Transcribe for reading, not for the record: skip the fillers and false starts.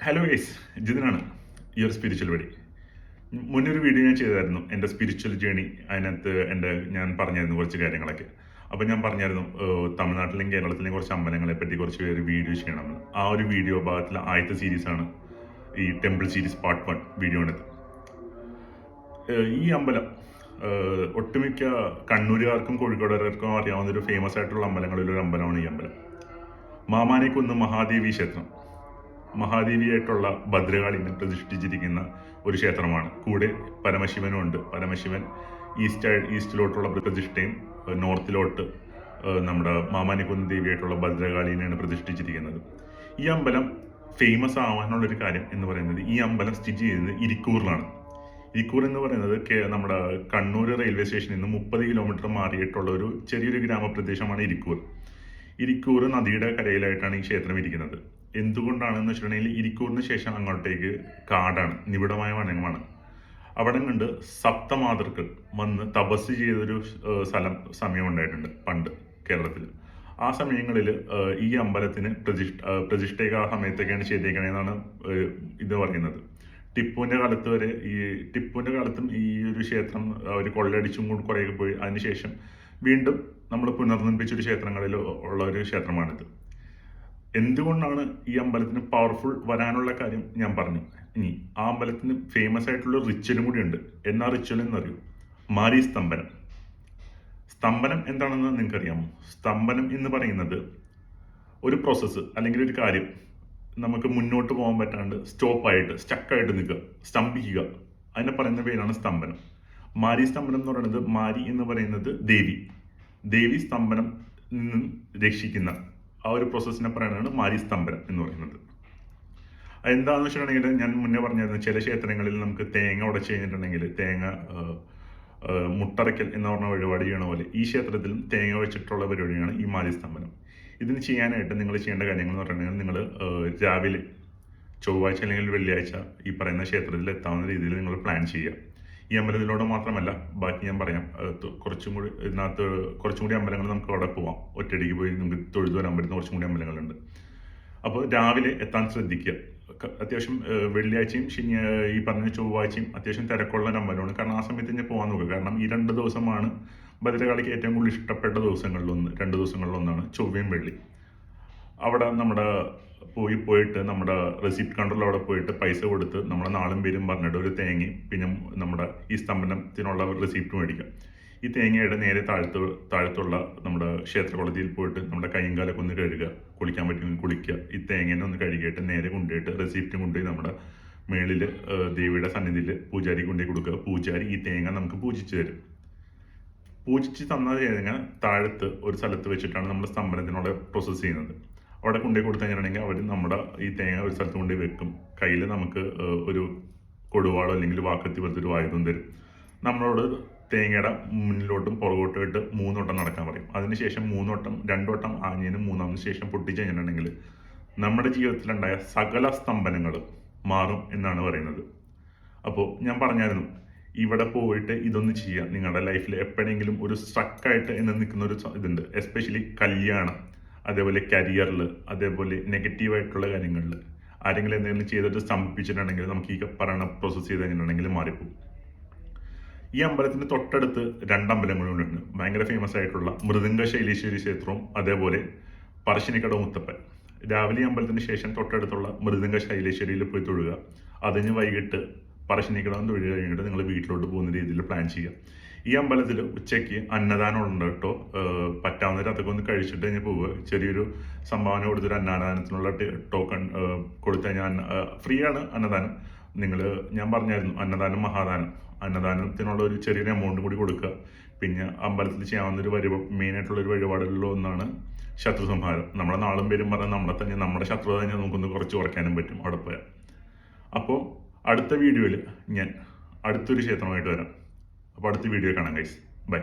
Hello guys, ജിതിനാണ് ഈ ഒരു spiritual വഴി. മുന്നൊരു വീഡിയോ ഞാൻ ചെയ്തായിരുന്നു എൻ്റെ സ്പിരിച്വൽ ജേണി. അതിനകത്ത് ഞാൻ പറഞ്ഞായിരുന്നു കുറച്ച് കാര്യങ്ങളൊക്കെ. അപ്പോൾ ഞാൻ പറഞ്ഞായിരുന്നു തമിഴ്നാട്ടിലെയും കേരളത്തിലെയും കുറച്ച് അമ്പലങ്ങളെ പറ്റി കുറച്ച് പേര് വീഡിയോ ചെയ്യണമെന്ന്. ആ ഒരു വീഡിയോ ഭാഗത്തിലെ ആദ്യത്തെ സീരീസാണ് ഈ ടെമ്പിൾ സീരീസ് പാർട്ട് 1 വീഡിയോ ആണിത്. ഈ അമ്പലം ഒട്ടുമിക്ക കണ്ണൂരുകാർക്കും കോഴിക്കോടുകാർക്കും അറിയാവുന്ന ഒരു ഫേമസ് ആയിട്ടുള്ള അമ്പലങ്ങളിലൊരു അമ്പലമാണ് ഈ അമ്പലം. മാമാനിക്കുന്ന് മഹാദേവി ക്ഷേത്രം. മഹാദേവിയായിട്ടുള്ള ഭദ്രകാളിനെ പ്രതിഷ്ഠിച്ചിരിക്കുന്ന ഒരു ക്ഷേത്രമാണ്. കൂടെ പരമശിവനും ഉണ്ട്. പരമശിവൻ ഈസ്റ്റിലോട്ടുള്ള പ്രതിഷ്ഠയും നോർത്തിലോട്ട് നമ്മുടെ മാമാനിക്കുന്ന് ദേവിയായിട്ടുള്ള ഭദ്രകാളിനെയാണ് പ്രതിഷ്ഠിച്ചിരിക്കുന്നത്. ഈ അമ്പലം ഫേമസ് ആവാനുള്ളൊരു കാര്യം എന്ന് പറയുന്നത് ഈ അമ്പലം സ്ഥിതി ചെയ്യുന്നത് ഇരിക്കൂറിലാണ്. ഇരിക്കൂർ എന്ന് പറയുന്നത് നമ്മുടെ കണ്ണൂർ റെയിൽവേ സ്റ്റേഷനിൽ നിന്ന് 30 കിലോമീറ്റർ മാറിയിട്ടുള്ള ഒരു ചെറിയൊരു ഗ്രാമപ്രദേശമാണ് ഇരിക്കൂർ. ഇരിക്കൂർ നദിയുടെ കരയിലായിട്ടാണ് ഈ ക്ഷേത്രം ഇരിക്കുന്നത്. എന്തുകൊണ്ടാണെന്ന് വെച്ചിട്ടുണ്ടെങ്കിൽ ഇരിക്കൂറിന് ശേഷം അങ്ങോട്ടേക്ക് കാടാണ്, നിബിഡമായ വനമാണ്. അവിടെ കണ്ട് സപ്തമാതൃക്കൾ വന്ന് തപസ് ചെയ്തൊരു സമയം ഉണ്ടായിട്ടുണ്ട് പണ്ട് കേരളത്തിൽ. ആ സമയങ്ങളിൽ ഈ അമ്പലത്തിന് പ്രതിഷ്ഠയൊക്കെ ആ സമയത്തൊക്കെയാണ് ചെയ്തേക്കണേന്നാണ് ഇത് പറയുന്നത്. ടിപ്പുവിൻ്റെ കാലത്തും ഈ ഒരു ക്ഷേത്രം അവർ കൊള്ളയടിച്ചും കൂടി കുറേയൊക്കെ പോയി. അതിനുശേഷം വീണ്ടും നമ്മൾ പുനർനിർമ്മിച്ചൊരു ക്ഷേത്രങ്ങളിൽ ഉള്ള ഒരു ക്ഷേത്രമാണിത്. എന്തുകൊണ്ടാണ് ഈ അമ്പലത്തിന് പവർഫുൾ വരാനുള്ള കാര്യം ഞാൻ പറഞ്ഞു. ഇനി ആ അമ്പലത്തിന് ഫേമസ് ആയിട്ടുള്ള റിച്വലും കൂടി ഉണ്ട്. എന്നാ റിച്വൽ എന്നറിയൂ? മാരി സ്തംഭനം. സ്തംഭനം എന്താണെന്ന് നിങ്ങൾക്കറിയാമോ? സ്തംഭനം എന്ന് പറയുന്നത് ഒരു പ്രോസസ്സ് അല്ലെങ്കിൽ ഒരു കാര്യം നമുക്ക് മുന്നോട്ട് പോകാൻ പറ്റാണ്ട് സ്റ്റക്കായിട്ട് നിൽക്കുക, സ്തംഭിക്കുക. അതിനെ പറയുന്ന പേരാണ് സ്തംഭനം. മാരി സ്തംഭനം എന്ന് പറയുന്നത്, മാരി എന്ന് പറയുന്നത് ദേവി സ്തംഭനം നിന്നും രക്ഷിക്കുന്ന ആ ഒരു പ്രോസസ്സിനെ പറയുന്നതാണ് മാരി സ്തംഭനം എന്ന് പറയുന്നത്. എന്താണെന്ന് വെച്ചിട്ടുണ്ടെങ്കിൽ ഞാൻ മുന്നേ പറഞ്ഞായിരുന്നു, ചില ക്ഷേത്രങ്ങളിൽ നമുക്ക് തേങ്ങ ഉടച്ചു കഴിഞ്ഞിട്ടുണ്ടെങ്കിൽ മുട്ടറയ്ക്കൽ എന്ന് പറഞ്ഞ വഴിപാട് ചെയ്യണ പോലെ ഈ ക്ഷേത്രത്തിലും തേങ്ങ വെച്ചിട്ടുള്ള പരിപാടിയാണ് ഈ മാരി സ്തംഭനം. ഇതിന് ചെയ്യാനായിട്ട് നിങ്ങൾ ചെയ്യേണ്ട കാര്യങ്ങൾ എന്ന് പറഞ്ഞിട്ടുണ്ടെങ്കിൽ നിങ്ങൾ രാവിലെ ചൊവ്വാഴ്ച അല്ലെങ്കിൽ വെള്ളിയാഴ്ച ഈ പറയുന്ന ക്ഷേത്രത്തിൽ എത്താവുന്ന രീതിയിൽ നിങ്ങൾ പ്ലാൻ ചെയ്യുക. ഈ അമ്പലത്തിലൂടെ മാത്രമല്ല, ബാക്കി ഞാൻ പറയാം. കുറച്ചും കൂടി അമ്പലങ്ങൾ നമുക്ക് അവിടെ പോവാം. ഒറ്റയടിക്ക് പോയി നമുക്ക് തൊഴുതു വരാൻ പറ്റുന്ന കുറച്ചും കൂടി അമ്പലങ്ങളുണ്ട്. അപ്പോൾ രാവിലെ എത്താൻ ശ്രദ്ധിക്കുക. അത്യാവശ്യം വെള്ളിയാഴ്ചയും ഈ പറഞ്ഞ ചൊവ്വാഴ്ചയും അത്യാവശ്യം തിരക്കുള്ള ഒരു അമ്പലമാണ്. കാരണം ആ സമയത്ത് ഞാൻ പോകാൻ നോക്കുക. കാരണം ഈ 2 ദിവസമാണ് ഭദ്രകാളിക്ക് ഏറ്റവും കൂടുതൽ ഇഷ്ടപ്പെട്ട ദിവസങ്ങളിലൊന്ന്. 2 ദിവസങ്ങളിലൊന്നാണ് ചൊവ്വയും വെള്ളി. അവിടെ പോയിട്ട് നമ്മുടെ റെസിപ്റ്റ് കൗണ്ടറിൽ അവിടെ പോയിട്ട് പൈസ കൊടുത്ത് നമ്മുടെ നാളും പേരും പറഞ്ഞിട്ട് ഒരു തേങ്ങയും പിന്നെ നമ്മുടെ ഈ സ്തംഭനത്തിനുള്ള റെസിപ്റ്റ് മേടിക്കാം. ഈ തേങ്ങയുടെ നേരെ താഴത്തുള്ള നമ്മുടെ ക്ഷേത്രകുളത്തിൽ പോയിട്ട് നമ്മുടെ കൈയും കാലൊക്കെ ഒന്ന് കഴുകുക. കുളിക്കാൻ പറ്റുമെങ്കിൽ കുളിക്കുക. ഈ തേങ്ങേനെ ഒന്ന് കഴുകിയിട്ട് നേരെ കൊണ്ടുപോയിട്ട് റെസിപ്റ്റും കൊണ്ടുപോയി നമ്മുടെ മേളിൽ ദേവിയുടെ സന്നിധിയിൽ പൂജാരി കൊണ്ടുപോയി കൊടുക്കുക. പൂജാരി ഈ തേങ്ങ നമുക്ക് പൂജിച്ച് തരും. പൂജിച്ച് തന്ന തേങ്ങ താഴത്ത് ഒരു സ്ഥലത്ത് വെച്ചിട്ടാണ് നമ്മൾ സ്തംഭനത്തിനുള്ള പ്രോസസ്സ് ചെയ്യുന്നത്. അവിടെ കൊണ്ടുപോയി കൊടുത്തു കഴിഞ്ഞിട്ടുണ്ടെങ്കിൽ അവർ നമ്മുടെ ഈ തേങ്ങ ഒരു സ്ഥലത്ത് കൊണ്ടുപോയി വെക്കും. കയ്യിൽ നമുക്ക് ഒരു കൊടുവാളോ അല്ലെങ്കിൽ വാക്കത്തി പോലത്തെ ഒരു ആയുധം തരും. നമ്മളോട് തേങ്ങയുടെ മുന്നിലോട്ടും പുറകോട്ടുമായിട്ട് 3 വട്ടം നടക്കാൻ പറയും. അതിനുശേഷം 3 വട്ടം, 2 വട്ടം ആഞ്ഞതിനും 3ാമതിന് ശേഷം പൊട്ടിച്ച് കഴിഞ്ഞിട്ടുണ്ടെങ്കിൽ നമ്മുടെ ജീവിതത്തിലുണ്ടായ സകല സ്തംഭനങ്ങൾ മാറും എന്നാണ് പറയുന്നത്. അപ്പോൾ ഞാൻ പറഞ്ഞായിരുന്നു, ഇവിടെ പോയിട്ട് ഇതൊന്ന് ചെയ്യാം. നിങ്ങളുടെ ലൈഫിൽ എപ്പോഴെങ്കിലും ഒരു സ്ട്രക്കായിട്ട് എന്ന് നിൽക്കുന്ന ഒരു ഇതുണ്ട്. എസ്പെഷ്യലി കല്യാണം, അതേപോലെ കരിയറിൽ, അതേപോലെ നെഗറ്റീവായിട്ടുള്ള കാര്യങ്ങളിൽ ആരെങ്കിലും എന്തെങ്കിലും ചെയ്തിട്ട് സ്തംഭിപ്പിച്ചിട്ടുണ്ടെങ്കിൽ നമുക്ക് ഈ പറയുന്ന പ്രോസസ്സ് ചെയ്ത് കഴിഞ്ഞിട്ടുണ്ടെങ്കിൽ മാറിപ്പോകും. ഈ അമ്പലത്തിന് തൊട്ടടുത്ത് 2 അമ്പലങ്ങളുണ്ട്. ഭയങ്കര ഫേമസ് ആയിട്ടുള്ള മൃദംഗ ശൈലേശ്വരി ക്ഷേത്രവും അതേപോലെ പറശ്ശിനിക്കടവ് മുത്തപ്പൻ. രാവിലെ അമ്പലത്തിന് ശേഷം തൊട്ടടുത്തുള്ള മൃദംഗ ശൈലേശ്വരിയിൽ പോയി തൊഴുക. അതിന് വൈകിട്ട് പറശ്ശിനിക്കടവ് തൊഴുക കഴിഞ്ഞിട്ട് നിങ്ങൾ വീട്ടിലോട്ട് പോകുന്ന രീതിയിൽ പ്ലാൻ ചെയ്യുക. ഈ അമ്പലത്തിൽ ഉച്ചയ്ക്ക് അന്നദാനം ഉണ്ട് കേട്ടോ. പറ്റാവുന്നവർ അതൊക്കെ ഒന്ന് കഴിച്ചിട്ട് കഴിഞ്ഞ് പോവുക. ചെറിയൊരു സംഭാവന കൊടുത്തൊരു അന്നദാനത്തിനുള്ള ടോക്കൺ കൊടുത്തു കഴിഞ്ഞാൽ ഫ്രീ ആണ് അന്നദാനം. ഞാൻ പറഞ്ഞായിരുന്നു, അന്നദാനം മഹാദാനം. അന്നദാനത്തിനുള്ള ഒരു ചെറിയൊരു എമൗണ്ട് കൂടി കൊടുക്കുക. പിന്നെ അമ്പലത്തിൽ ചെയ്യാവുന്ന മെയിനായിട്ടുള്ളൊരു വഴിപാടുകളിൽ ഒന്നാണ് ശത്രു സംഹാരം. നമ്മുടെ നാളും പേരും പറഞ്ഞാൽ നമ്മുടെ ശത്രുത തന്നെ നമുക്കൊന്ന് കുറച്ച് കുറയ്ക്കാനും പറ്റും അവിടെ പോയാൽ. അപ്പോൾ അടുത്ത വീഡിയോയിൽ ഞാൻ അടുത്തൊരു ക്ഷേത്രമായിട്ട് വരാം. അപ്പോൾ അടുത്ത വീഡിയോ കാണാം ഗൈസ്. ബൈ.